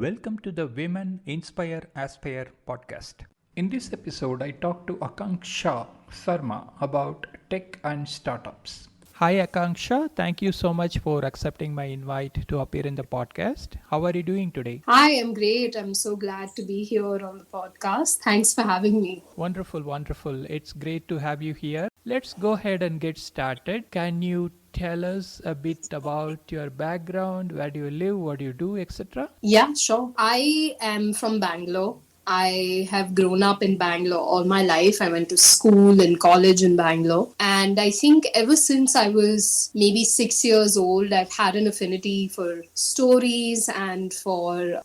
Welcome to the Women Inspire Aspire podcast. In this episode, I talked to Akanksha Sarma about tech and startups. Hi, Akanksha. Thank you so much for accepting my invite to appear in the podcast. How are you doing today? Hi, I'm great. I'm so glad to be here on the podcast. Thanks for having me. Wonderful, wonderful. It's great to have you here. Let's go ahead and get started. Can you tell us a bit about your background, where do you live, what do you do, etc.? Yeah, sure. I am from Bangalore. I have grown up in Bangalore all my life. I went to school and college in Bangalore. And I think ever since I was maybe 6 years old, I've had an affinity for stories and for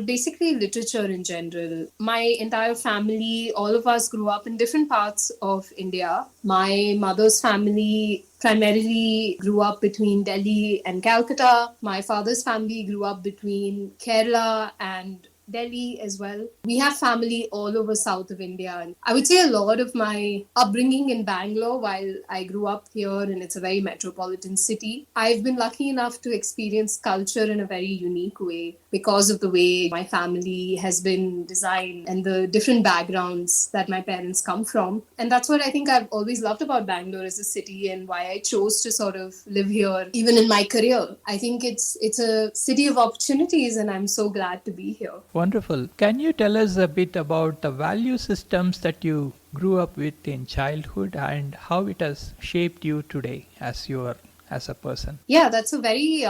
basically literature in general. My entire family, all of us grew up in different parts of India. My mother's family primarily grew up between Delhi and Calcutta. My father's family grew up between Kerala and Delhi as well. We have family all over south of India. And I would say a lot of my upbringing in Bangalore, while I grew up here and it's a very metropolitan city, I've been lucky enough to experience culture in a very unique way because of the way my family has been designed and the different backgrounds that my parents come from. And that's what I think I've always loved about Bangalore as a city and why I chose to sort of live here even in my career. I think it's a city of opportunities and I'm so glad to be here. Wonderful. Can you tell us a bit about the value systems that you grew up with in childhood and how it has shaped you today as a person? Yeah, that's a very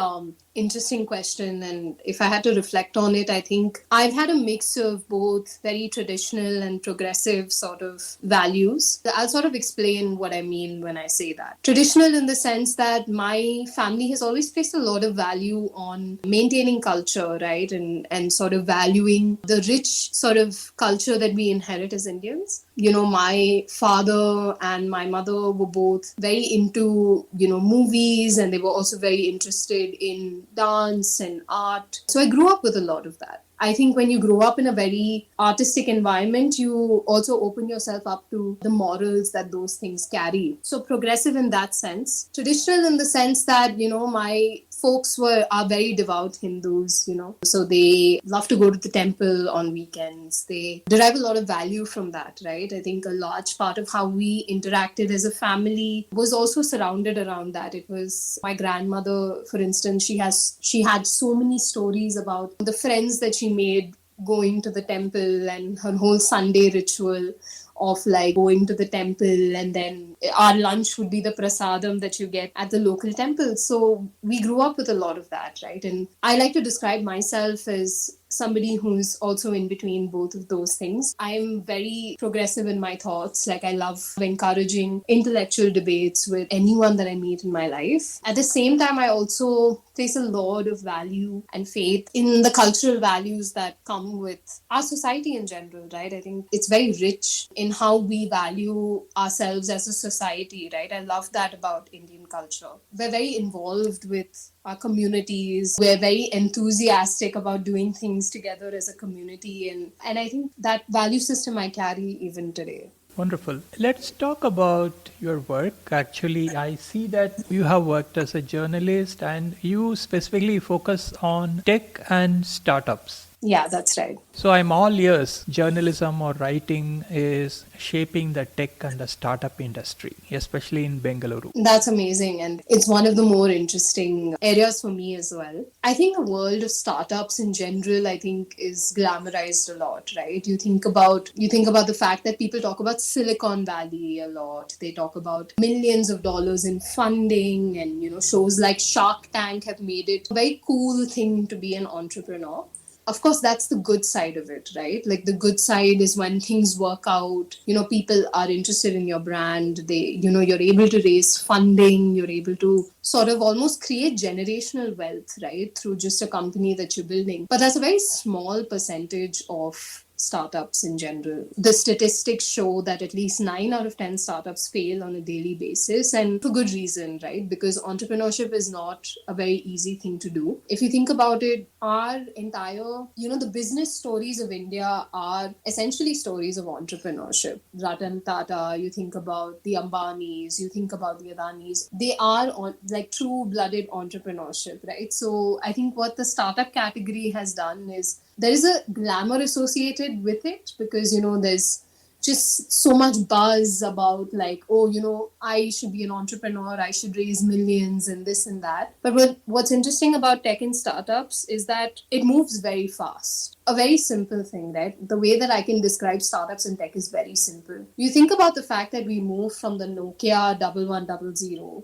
interesting question. And if I had to reflect on it, I think I've had a mix of both very traditional and progressive sort of values. I'll sort of explain what I mean when I say that. Traditional in the sense that my family has always placed a lot of value on maintaining culture, right? And sort of valuing the rich sort of culture that we inherit as Indians. You know, my father and my mother were both very into, movies, and they were also very interested in dance and art. So I grew up with a lot of that. I think when you grow up in a very artistic environment, you also open yourself up to the morals that those things carry. So progressive in that sense. Traditional in the sense that, my folks are very devout Hindus, so they love to go to the temple on weekends. They derive a lot of value from that, right? I think a large part of how we interacted as a family was also surrounded around that. It was my grandmother, for instance, she had so many stories about the friends that she made going to the temple and her whole Sunday ritual of like going to the temple, and then our lunch would be the prasadam that you get at the local temple. So we grew up with a lot of that, right? And I like to describe myself as somebody who's also in between both of those things. I'm very progressive in my thoughts. Like, I love encouraging intellectual debates with anyone that I meet in my life. At the same time, I also place a lot of value and faith in the cultural values that come with our society in general, right? I think it's very rich in how we value ourselves as a society, right? I love that about Indian culture. We're very involved with our communities. We're very enthusiastic about doing things together as a community. And I think that value system I carry even today. Wonderful. Let's talk about your work. Actually, I see that you have worked as a journalist and you specifically focus on tech and startups. Yeah, that's right. So I'm all ears. Journalism or writing is shaping the tech and the startup industry, especially in Bengaluru. That's amazing. And it's one of the more interesting areas for me as well. I think the world of startups in general, I think, is glamorized a lot, right? You think about the fact that people talk about Silicon Valley a lot. They talk about millions of dollars in funding, and shows like Shark Tank have made it a very cool thing to be an entrepreneur. Of course, that's the good side of it, right? Like, the good side is when things work out, people are interested in your brand. You're able to raise funding. You're able to sort of almost create generational wealth, right? Through just a company that you're building. But that's a very small percentage of startups in general. The statistics show that at least 9 out of 10 startups fail on a daily basis, and for good reason, right? Because entrepreneurship is not a very easy thing to do. If you think about it, our entire, the business stories of India are essentially stories of entrepreneurship. Ratan Tata, you think about the Ambanis, you think about the Adanis, they are like true-blooded entrepreneurship, right? So I think what the startup category has done is there is a glamour associated with it, because there's just so much buzz about like, oh, I should be an entrepreneur, I should raise millions and this and that. But what's interesting about tech and startups is that it moves very fast. A very simple thing, right? The way that I can describe startups and tech is very simple. You think about the fact that we moved from the Nokia 1100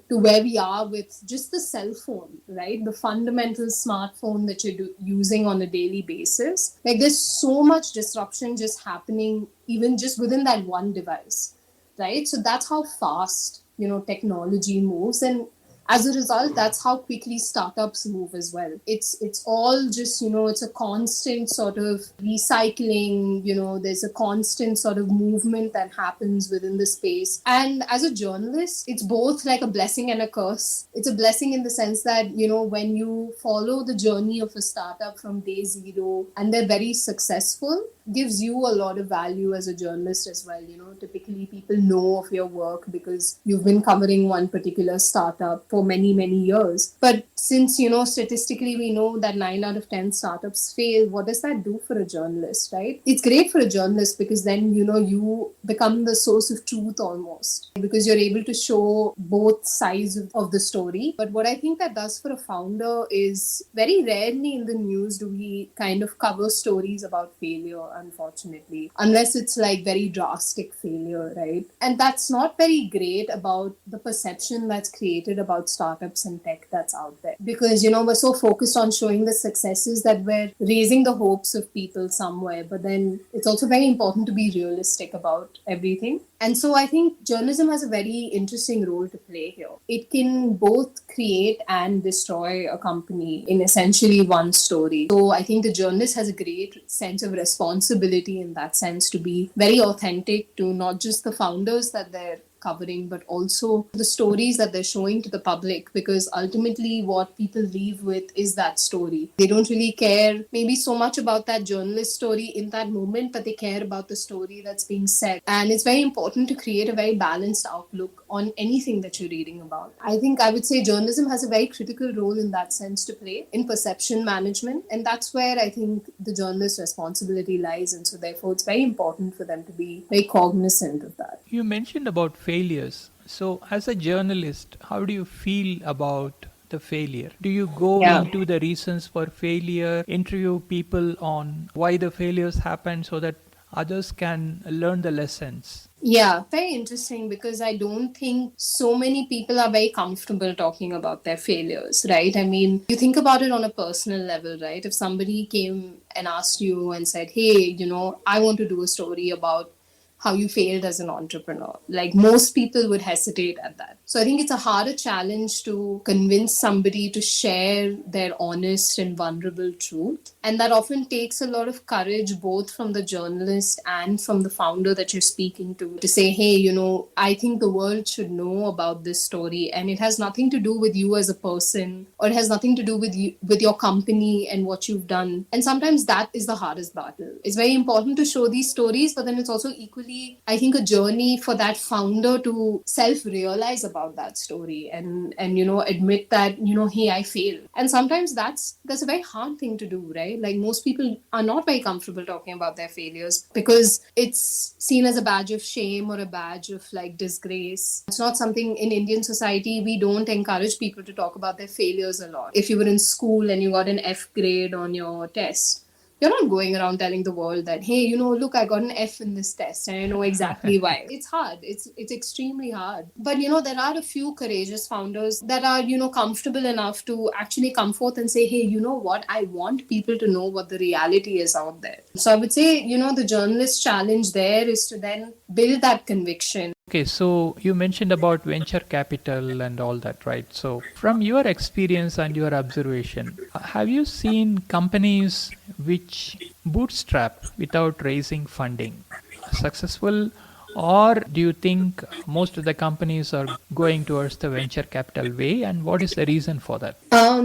to where we are with just the cell phone, right? The fundamental smartphone that you're using on a daily basis. Like, there's so much disruption just happening even just within that one device, right? So that's how fast, technology moves. And as a result, that's how quickly startups move as well. It's all just, it's a constant sort of recycling, there's a constant sort of movement that happens within the space. And as a journalist, it's both like a blessing and a curse. It's a blessing in the sense that, when you follow the journey of a startup from day zero and they're very successful, gives you a lot of value as a journalist as well. Typically people know of your work because you've been covering one particular startup for many, many years. But since, statistically we know that 9 out of 10 startups fail, what does that do for a journalist, right? It's great for a journalist because then, you become the source of truth almost, because you're able to show both sides of the story. But what I think that does for a founder is very rarely in the news do we kind of cover stories about failure, unfortunately, unless it's like very drastic failure, right? And that's not very great about the perception that's created about startups and tech that's out there, because we're so focused on showing the successes that we're raising the hopes of people somewhere, but then it's also very important to be realistic about everything. And so I think journalism has a very interesting role to play here. It can both create and destroy a company in essentially one story. So I think the journalist has a great sense of responsibility in that sense to be very authentic to not just the founders that they're covering, but also the stories that they're showing to the public, because ultimately what people leave with is that story. They don't really care maybe so much about that journalist story in that moment, but they care about the story that's being said. And it's very important to create a very balanced outlook on anything that you're reading about. I think I would say journalism has a very critical role in that sense to play in perception management, and that's where I think the journalist's responsibility lies. And so therefore it's very important for them to be very cognizant of that. You mentioned about failures. So, as a journalist, how do you feel about the failure? Do you go into the reasons for failure, interview people on why the failures happen so that others can learn the lessons? Yeah, very interesting, because I don't think so many people are very comfortable talking about their failures, right? I mean, you think about it on a personal level, right? If somebody came and asked you and said, hey, I want to do a story about how you failed as an entrepreneur, like most people would hesitate at that. So I think it's a harder challenge to convince somebody to share their honest and vulnerable truth. And that often takes a lot of courage, both from the journalist and from the founder that you're speaking to say, hey, I think the world should know about this story. And it has nothing to do with you as a person, or it has nothing to do with you, with your company and what you've done. And sometimes that is the hardest battle. It's very important to show these stories, but then it's also equally, I think, a journey for that founder to self-realize about that story and admit that, hey, I failed. And sometimes that's a very hard thing to do, right? Like, most people are not very comfortable talking about their failures because it's seen as a badge of shame or a badge of like disgrace. It's not something in Indian society. We don't encourage people to talk about their failures a lot. If you were in school and you got an F grade on your test, you're not going around telling the world that, hey, look, I got an F in this test and I know exactly why. It's hard. It's extremely hard. But, there are a few courageous founders that are, comfortable enough to actually come forth and say, hey, you know what? I want people to know what the reality is out there. So I would say, the journalist challenge there is to then build that conviction. Okay, so you mentioned about venture capital and all that, right? So, from your experience and your observation, have you seen companies which bootstrap without raising funding successful, or do you think most of the companies are going towards the venture capital way, and what is the reason for that?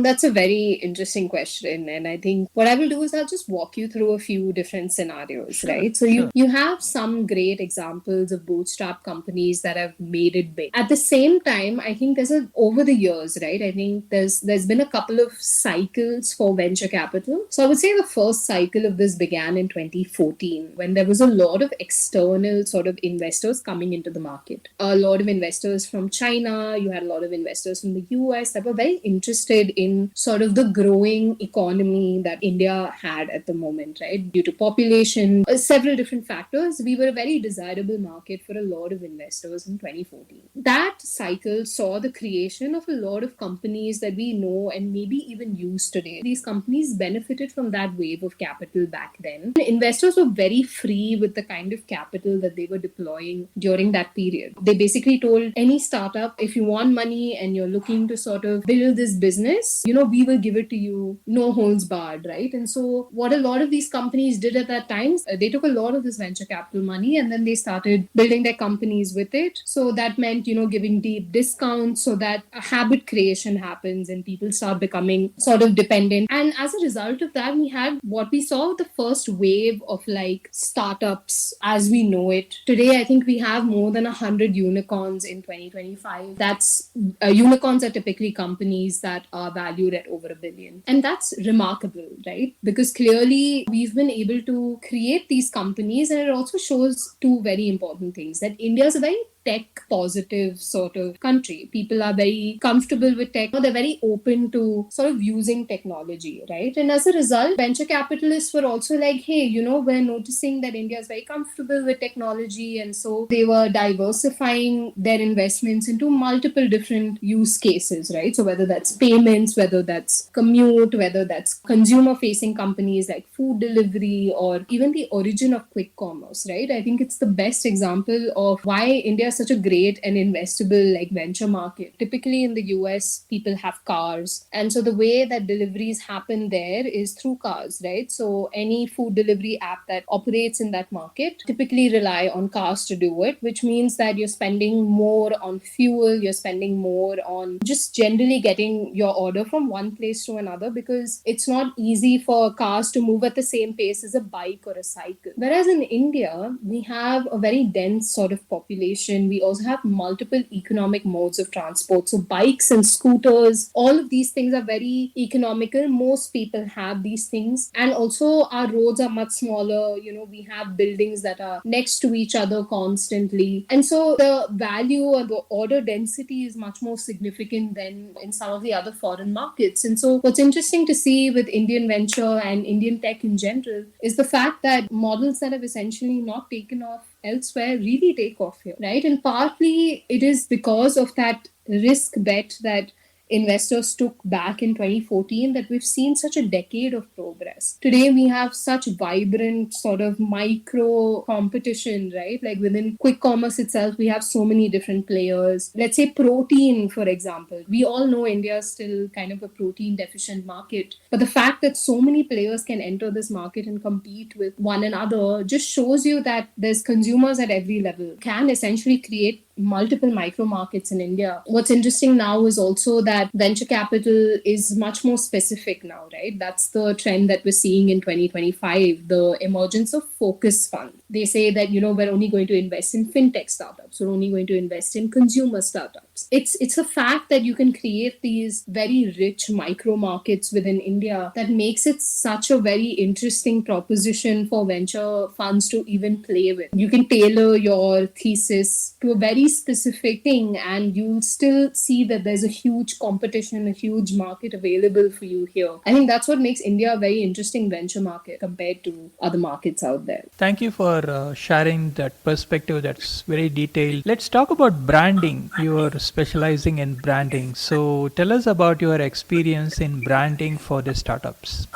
That's a very interesting question. And I think what I will do is I'll just walk you through a few different scenarios, Sure, right? So sure. you have some great examples of bootstrap companies that have made it big. At the same time, I think over the years, right? I think there's been a couple of cycles for venture capital. So I would say the first cycle of this began in 2014 when there was a lot of external sort of investors coming into the market. A lot of investors from China, you had a lot of investors from the US that were very interested in sort of the growing economy that India had at the moment, right? Due to population, several different factors, we were a very desirable market for a lot of investors in 2014. That cycle saw the creation of a lot of companies that we know and maybe even use today. These companies benefited from that wave of capital back then. Investors were very free with the kind of capital that they were deploying during that period. They basically told any startup, if you want money and you're looking to sort of build this business, we will give it to you, no holds barred, right? And so what a lot of these companies did at that time, they took a lot of this venture capital money and then they started building their companies with it. So that meant, giving deep discounts so that a habit creation happens and people start becoming sort of dependent. And as a result of that, we had what we saw the first wave of like startups as we know it. Today, I think we have more than 100 unicorns in 2025. That's unicorns are typically companies that are valued at over $1 billion. And that's remarkable, right? Because clearly we've been able to create these companies, and it also shows two very important things that India is a very tech positive sort of country. People are very comfortable with tech. They're very open to sort of using technology, right? And as a result, venture capitalists were also like, hey, we're noticing that India is very comfortable with technology. And so they were diversifying their investments into multiple different use cases, right? So whether that's payments, whether that's commute, whether that's consumer facing companies like food delivery, or even the origin of quick commerce, right? I think it's the best example of why India such a great and investable like venture market. Typically in the US, people have cars. And so the way that deliveries happen there is through cars, right? So any food delivery app that operates in that market typically rely on cars to do it, which means that you're spending more on fuel, you're spending more on just generally getting your order from one place to another, because it's not easy for cars to move at the same pace as a bike or a cycle. Whereas in India, we have a very dense sort of population. We also have multiple economic modes of transport. So bikes and scooters, all of these things are very economical. Most people have these things. And also our roads are much smaller. We have buildings that are next to each other constantly. And so the value or the order density is much more significant than in some of the other foreign markets. And so what's interesting to see with Indian venture and Indian tech in general is the fact that models that have essentially not taken off elsewhere really take off here, right? And partly it is because of that risk bet that investors took back in 2014 that we've seen such a decade of progress. Today we have such vibrant sort of micro competition, right? Like within quick commerce itself, we have so many different players. Let's say protein, for example. We all know India is still kind of a protein deficient market. But the fact that so many players can enter this market and compete with one another just shows you that there's consumers at every level can essentially create multiple micro markets in India. What's interesting now is also that venture capital is much more specific now, right? That's the trend that we're seeing in 2025, the emergence of focus funds. They say that, we're only going to invest in fintech startups. We're only going to invest in consumer startups. It's a fact that you can create these very rich micro markets within India that makes it such a very interesting proposition for venture funds to even play with. You can tailor your thesis to a very specific thing and you'll still see that there's a huge competition, a huge market available for you here. I think that's what makes India a very interesting venture market compared to other markets out there. Thank you for sharing that perspective. That's very detailed. Let's talk about branding. You're specializing in branding. So tell us about your experience in branding for the startups.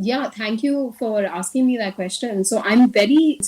Yeah, thank you for asking me that question. So I'm very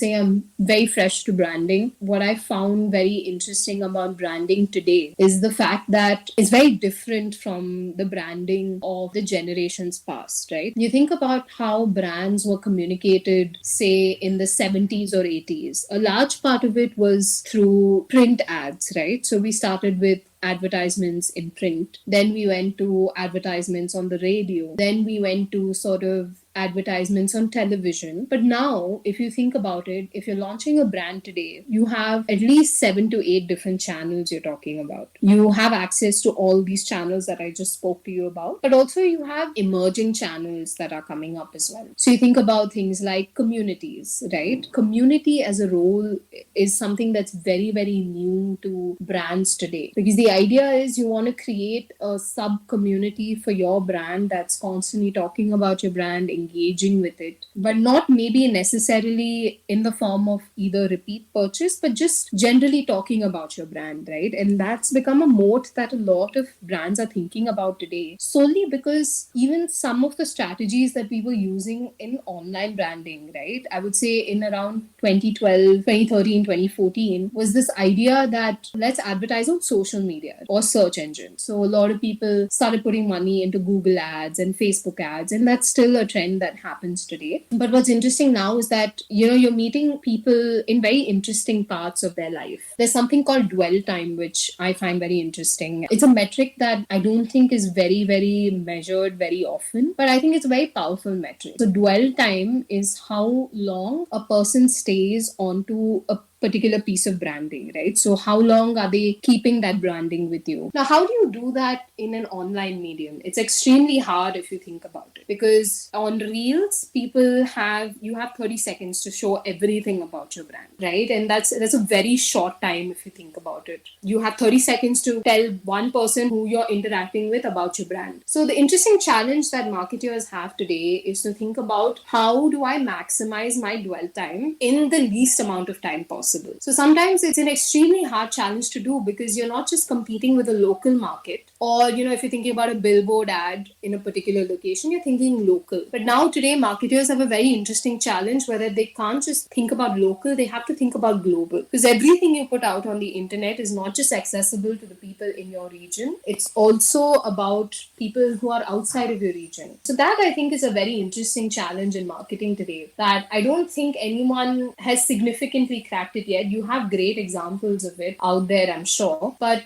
fresh to branding. What I found very interesting about branding today is the fact that it's very different from the branding of the generations past, right? You think about how brands were communicated, say, in the 70s or 80s. A large part of it was through print ads, right? So we started with advertisements in print. Then we went to advertisements on the radio. Then we went to sort of advertisements on television. But now, if you think about it, if you're launching a brand today, you have at least 7 to 8 different channels you're talking about. You have access to all these channels that I just spoke to you about, but also you have emerging channels that are coming up as well. So you think about things like communities, right? Community as a role is something that's very, very new to brands today, because the idea is you want to create a sub community for your brand that's constantly talking about your brand, engaging with it, but not maybe necessarily in the form of either repeat purchase, but just generally talking about your brand, right? And that's become a moat that a lot of brands are thinking about today, solely because even some of the strategies that we were using in online branding, right? I would say in around 2012, 2013, 2014, was this idea that let's advertise on social media or search engine. So a lot of people started putting money into Google ads and Facebook ads, and that's still a trend that happens today. But what's interesting now is that, you're meeting people in very interesting parts of their life. There's something called dwell time, which I find very interesting. It's a metric that I don't think is very, very measured very often, but I think it's a very powerful metric. So dwell time is how long a person stays onto a particular piece of branding, right? So how long are they keeping that branding with you? Now, how do you do that in an online medium? It's extremely hard if you think about it, because on Reels, you have 30 seconds to show everything about your brand, right? And that's a very short time if you think about it. You have 30 seconds to tell one person who you're interacting with about your brand. So the interesting challenge that marketers have today is to think about, how do I maximize my dwell time in the least amount of time possible? So sometimes it's an extremely hard challenge to do, because you're not just competing with a local market, or if you're thinking about a billboard ad in a particular location, you're thinking local. But now today marketers have a very interesting challenge, whether they can't just think about local, they have to think about global, because everything you put out on the internet is not just accessible to the people in your region, it's also about people who are outside of your region. So that, I think, is a very interesting challenge in marketing today, that I don't think anyone has significantly cracked it yet. You have great examples of it out there, I'm sure, but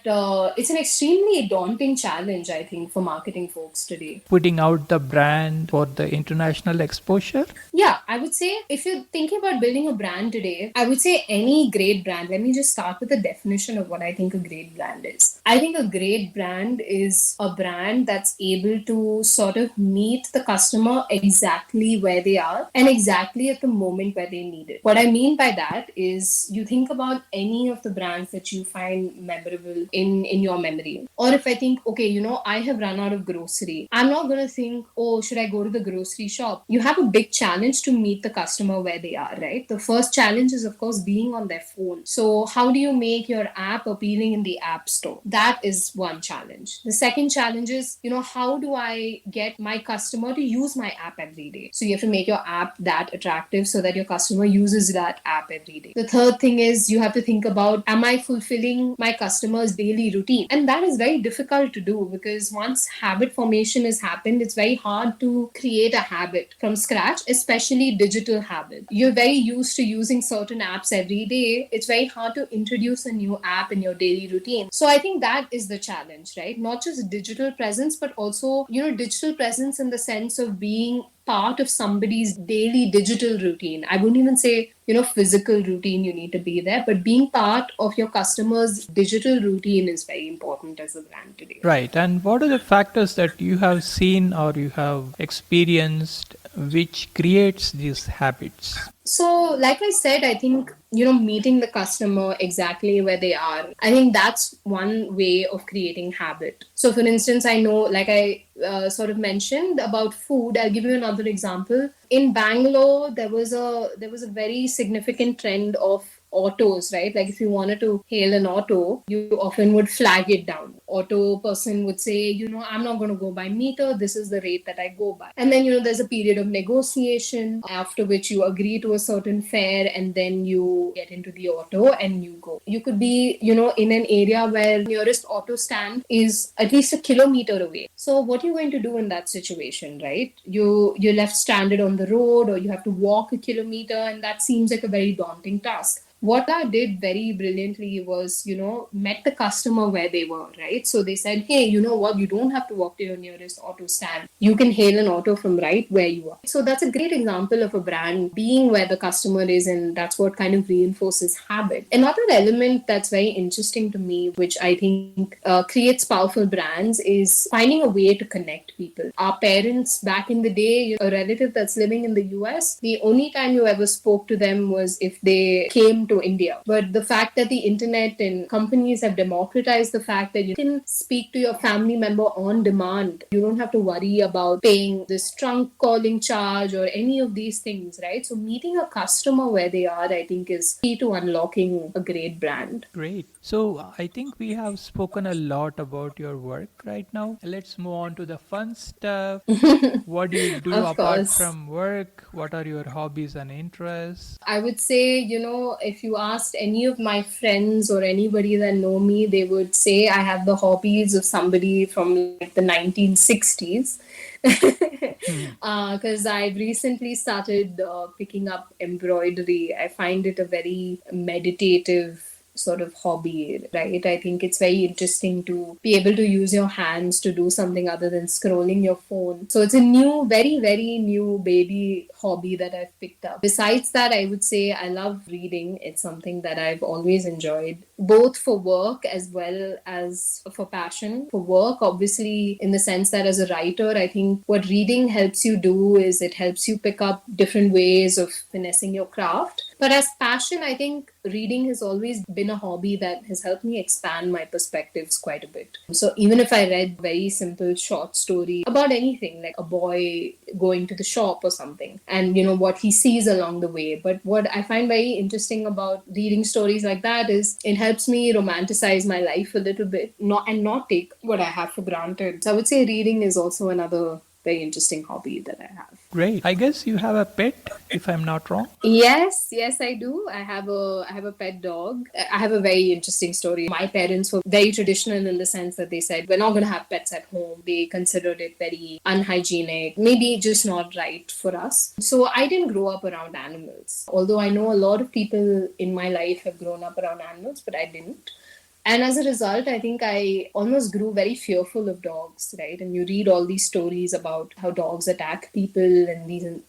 it's an extremely daunting challenge, I think, for marketing folks today. Putting out the brand for the international exposure? Yeah, I would say if you're thinking about building a brand today, I would say any great brand. Let me just start with the definition of what I think a great brand is. I think a great brand is a brand that's able to sort of meet the customer exactly where they are and exactly at the moment where they need it. What I mean by that is, you think about any of the brands that you find memorable in your memory. Or if I think, okay, I have run out of grocery, I'm not going to think, oh, should I go to the grocery shop? You have a big challenge to meet the customer where they are, right? The first challenge is, of course, being on their phone. So how do you make your app appealing in the app store? That is one challenge. The second challenge is, how do I get my customer to use my app every day? So you have to make your app that attractive so that your customer uses that app every day. The third thing is, you have to think about, am I fulfilling my customer's daily routine? And that is very difficult to do, because once habit formation has happened, it's very hard to create a habit from scratch, especially digital habit. You're very used to using certain apps every day. It's very hard to introduce a new app in your daily routine. So I think that is the challenge, right? Not just digital presence, but also, digital presence in the sense of being part of somebody's daily digital routine. I wouldn't even say, physical routine, you need to be there, but being part of your customer's digital routine is very important as a brand today. Right. And what are the factors that you have seen or you have experienced which creates these habits? So, like I said, I think, meeting the customer exactly where they are, I think that's one way of creating habit. So, for instance, I know, like I sort of mentioned about food, I'll give you another example. In Bangalore, there was a very significant trend of autos, right? Like if you wanted to hail an auto, you often would flag it down. Auto person would say, I'm not going to go by meter. This is the rate that I go by. And then, there's a period of negotiation after which you agree to a certain fare and then you get into the auto and you go. You could be, in an area where nearest auto stand is at least a kilometer away. So what are you going to do in that situation, right? You're left stranded on the road or you have to walk a kilometer, and that seems like a very daunting task. What I did very brilliantly was, met the customer where they were, right? So they said, hey, you know what? You don't have to walk to your nearest auto stand. You can hail an auto from right where you are. So that's a great example of a brand being where the customer is, and that's what kind of reinforces habit. Another element that's very interesting to me, which I think creates powerful brands, is finding a way to connect people. Our parents back in the day, a relative that's living in the US, the only time you ever spoke to them was if they came to India. But the fact that the internet and companies have democratized the fact that you can speak to your family member on demand. You don't have to worry about paying this trunk calling charge or any of these things, right? So meeting a customer where they are, I think, is key to unlocking a great brand. Great. So I think we have spoken a lot about your work right now. Let's move on to the fun stuff. What do you do Of apart course. from work? What are your hobbies and interests? I would say, if you asked any of my friends or anybody that know me, they would say I have the hobbies of somebody from like the 1960s. Because I've recently started picking up embroidery. I find it a very meditative sort of hobby, right? I think it's very interesting to be able to use your hands to do something other than scrolling your phone. So it's a new, very, very new baby hobby that I've picked up. Besides that, I would say I love reading. It's something that I've always enjoyed, both for work as well as for passion. For work, obviously, in the sense that as a writer, I think what reading helps you do is it helps you pick up different ways of finessing your craft. But as passion, I think reading has always been a hobby that has helped me expand my perspectives quite a bit. So even if I read very simple short story about anything, like a boy going to the shop or something, and what he sees along the way. But what I find very interesting about reading stories like that is it helps me romanticize my life a little bit, not take what I have for granted. So I would say reading is also another very interesting hobby that I have. Great. I guess you have a pet, if I'm not wrong. Yes, I do. I have a pet dog. I have a very interesting story. My parents were very traditional in the sense that they said we're not going to have pets at home. They considered it very unhygienic, maybe just not right for us. So I didn't grow up around animals. Although I know a lot of people in my life have grown up around animals, but I didn't. And as a result, I think I almost grew very fearful of dogs, right? And you read all these stories about how dogs attack people and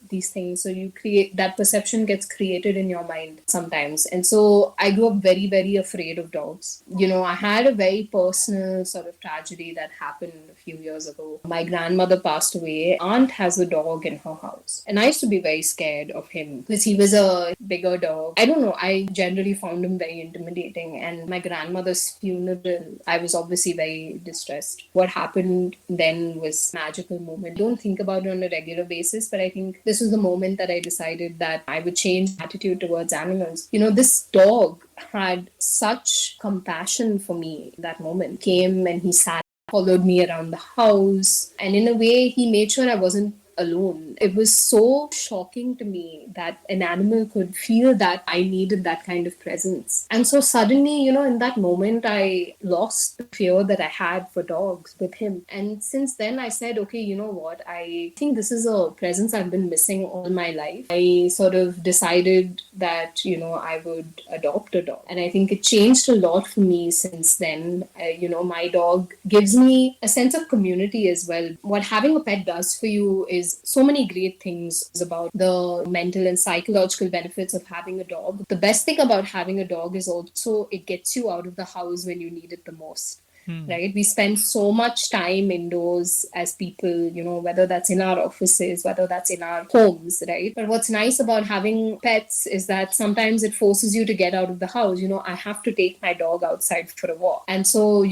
these things. So you create that perception gets created in your mind sometimes. And so I grew up very, very afraid of dogs. I had a very personal sort of tragedy that happened a few years ago. My grandmother passed away. Aunt has a dog in her house. And I used to be very scared of him because he was a bigger dog. I don't know. I generally found him very intimidating. And my grandmother's funeral, I was obviously very distressed. What happened then was a magical moment. I don't think about it on a regular basis, but I think this was the moment that I decided that I would change attitude towards animals. This dog had such compassion for me that moment. Came and he sat, followed me around the house, and in a way he made sure I wasn't alone. It was so shocking to me that an animal could feel that I needed that kind of presence. And so suddenly, in that moment, I lost the fear that I had for dogs with him. And since then, I said, okay, you know what? I think this is a presence I've been missing all my life. I sort of decided that, I would adopt a dog. And I think it changed a lot for me since then. My dog gives me a sense of community as well. What having a pet does for you is so many great things about the mental and psychological benefits of having a dog. The best thing about having a dog is also it gets you out of the house when you need it the most. Right? We spend so much time indoors as people, whether that's in our offices, whether that's in our homes, right? But what's nice about having pets is that sometimes it forces you to get out of the house. I have to take my dog outside for a walk. And so,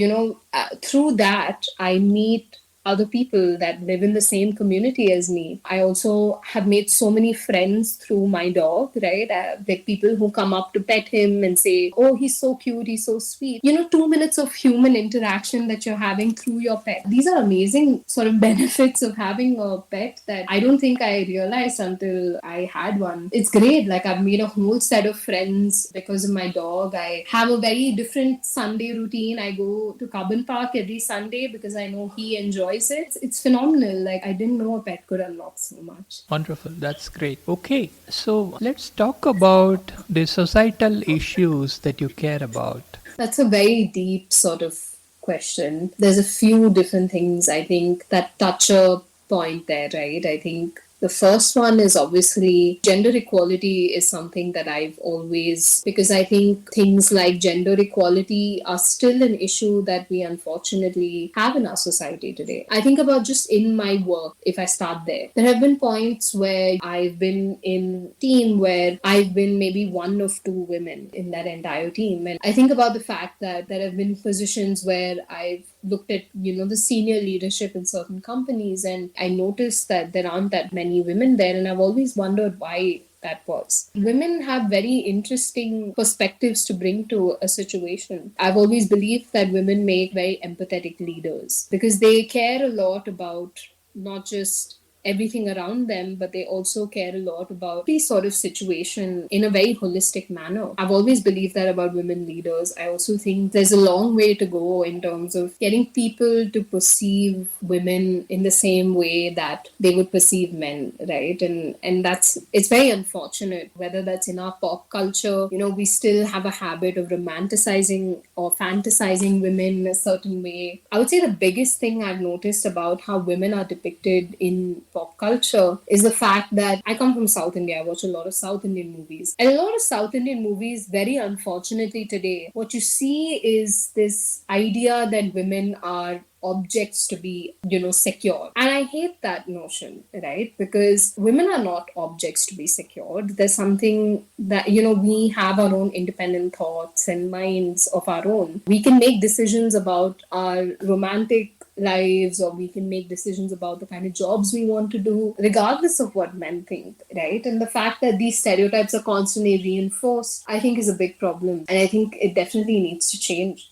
through that, I meet other people that live in the same community as me. I also have made so many friends through my dog, right? Like people who come up to pet him and say, oh, he's so cute, he's so sweet. 2 minutes of human interaction that you're having through your pet. These are amazing sort of benefits of having a pet that I don't think I realized until I had one. It's great. Like I've made a whole set of friends because of my dog. I have a very different Sunday routine. I go to Carbon Park every Sunday because I know he enjoys it. It's phenomenal. Like I didn't know a pet could unlock so much. Wonderful. That's great. Okay. So let's talk about the societal issues that you care about. That's a very deep sort of question. There's a few different things I think that touch a point there, right? I think the first one is obviously gender equality is something that I've always, because I think things like gender equality are still an issue that we unfortunately have in our society today. I think about just in my work, if I start there, there have been points where I've been in a team where I've been maybe one of two women in that entire team. And I think about the fact that there have been positions where I've looked at, the senior leadership in certain companies, and I noticed that there aren't that many women there. And I've always wondered why that was. Women have very interesting perspectives to bring to a situation. I've always believed that women make very empathetic leaders because they care a lot about not just everything around them, but they also care a lot about the sort of situation in a very holistic manner. I've always believed that about women leaders. I also think there's a long way to go in terms of getting people to perceive women in the same way that they would perceive men, right? And it's very unfortunate, whether that's in our pop culture, we still have a habit of romanticizing or fantasizing women in a certain way. I would say the biggest thing I've noticed about how women are depicted in pop culture is the fact that I come from South India. I watch a lot of South Indian movies. And a lot of South Indian movies, very unfortunately today, what you see is this idea that women are objects to be, secured. And I hate that notion, right? Because women are not objects to be secured. There's something that, we have our own independent thoughts and minds of our own. We can make decisions about our romantic lives, or we can make decisions about the kind of jobs we want to do, regardless of what men think, right? And the fact that these stereotypes are constantly reinforced, I think is a big problem. And I think it definitely needs to change.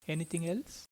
Anything else?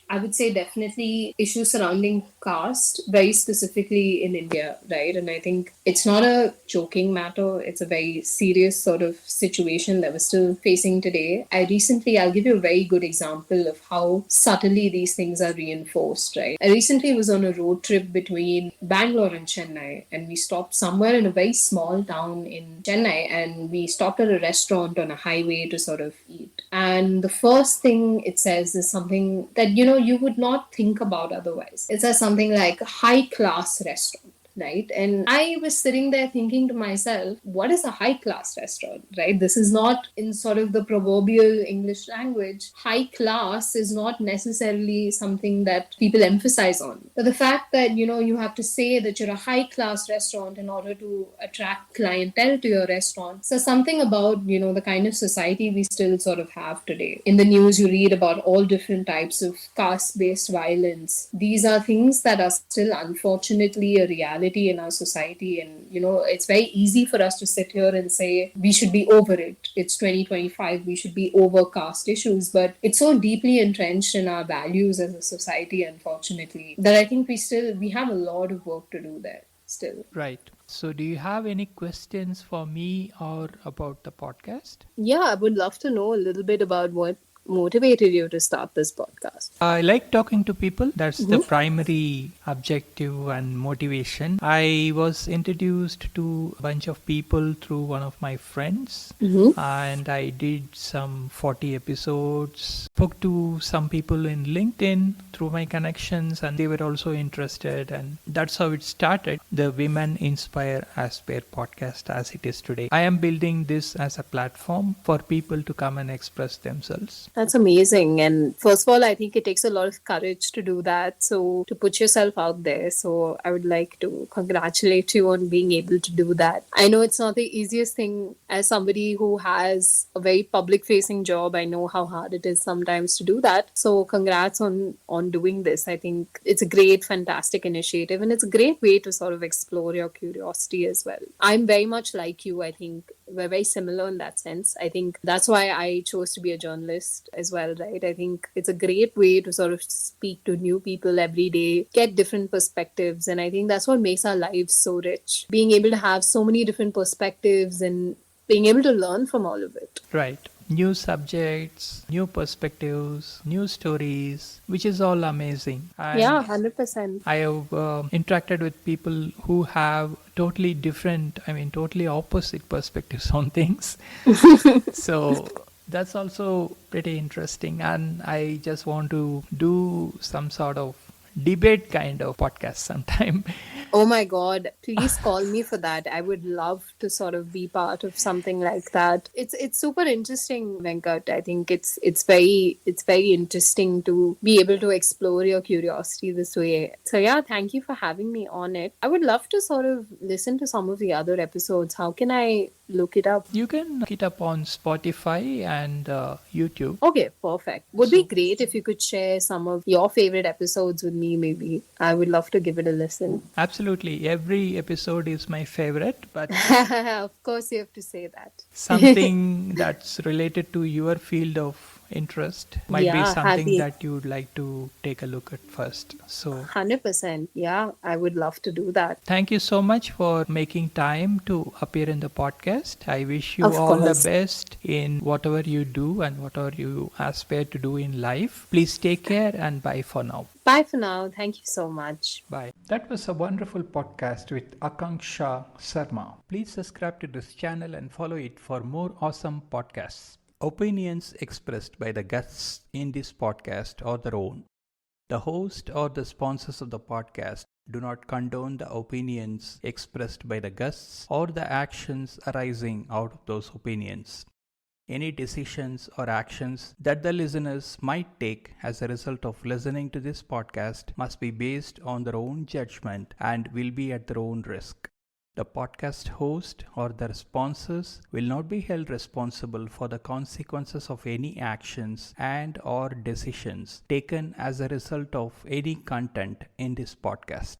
I would say definitely issues surrounding caste, very specifically in India, right? And I think it's not a joking matter. It's a very serious sort of situation that we're still facing today. I'll give you a very good example of how subtly these things are reinforced, right? I recently was on a road trip between Bangalore and Chennai, and we stopped somewhere in a very small town in Chennai, and we stopped at a restaurant on a highway to sort of eat. And the first thing it says is something that, you would not think about otherwise. It says something like high class restaurant, right? And I was sitting there thinking to myself, what is a high class restaurant, right? This is not in sort of the proverbial English language. High class is not necessarily something that people emphasize on. But the fact that, you have to say that you're a high class restaurant in order to attract clientele to your restaurant says something about, the kind of society we still sort of have today. In the news, you read about all different types of caste-based violence. These are things that are still, unfortunately, a reality in our society. And it's very easy for us to sit here and say we should be over it. It's 2025, we should be over caste issues, but it's so deeply entrenched in our values as a society, unfortunately, that I think we have a lot of work to do there still. Right. So do you have any questions for me or about the podcast? Yeah, I would love to know a little bit about what motivated you to start this podcast. I like talking to people. That's the primary objective and motivation. I was introduced to a bunch of people through one of my friends, and I did some 40 episodes. Spoke to some people in LinkedIn through my connections, and they were also interested, and that's how it started, the Women Inspire Aspire podcast as it is today. I am building this as a platform for people to come and express themselves. That's amazing. And first of all, I think it takes a lot of courage to do that. So, to put yourself out there. So, I would like to congratulate you on being able to do that. I know it's not the easiest thing as somebody who has a very public facing job. I know how hard it is sometimes to do that. So, congrats on doing this. I think it's a great, fantastic initiative. And it's a great way to sort of explore your curiosity as well. I'm very much like you. I think we're very similar in that sense. I think that's why I chose to be a journalist as well, right? I think it's a great way to sort of speak to new people every day, get different perspectives. And I think that's what makes our lives so rich. Being able to have so many different perspectives and being able to learn from all of it. Right. New subjects, new perspectives, new stories, which is all amazing. And Yeah, 100%. I have interacted with people who have totally different, totally opposite perspectives on things. So that's also pretty interesting. And I just want to do some sort of debate kind of podcast sometime. Oh my God, please call me for that. I would love to sort of be part of something like that. It's super interesting, Venkat. I think it's very interesting to be able to explore your curiosity this way. So yeah, thank you for having me on it. I would love to sort of listen to some of the other episodes. How can I look it up? You can look it up on Spotify and YouTube. Okay, perfect. Would be great if you could share some of your favorite episodes with me, maybe. I would love to give it a listen. Absolutely. Every episode is my favorite, but Of course, you have to say that. something that's related to your field of interest might be Yeah, something happy. that you would like to take a look at first. So 100%. Yeah, I would love to do that. thank you so much for making time to appear in the podcast. I wish you Of all the course. best in whatever you do and whatever you aspire to do in life. Please take care and bye for now. Bye for now. Thank you so much. Bye. That was a wonderful podcast with Akanksha Sarma. Please subscribe to this channel and follow it for more awesome podcasts. Opinions expressed by the guests in this podcast are their own. The host or the sponsors of the podcast do not condone the opinions expressed by the guests or the actions arising out of those opinions. Any decisions or actions that the listeners might take as a result of listening to this podcast must be based on their own judgment and will be at their own risk. The podcast host or their sponsors will not be held responsible for the consequences of any actions and or decisions taken as a result of any content in this podcast.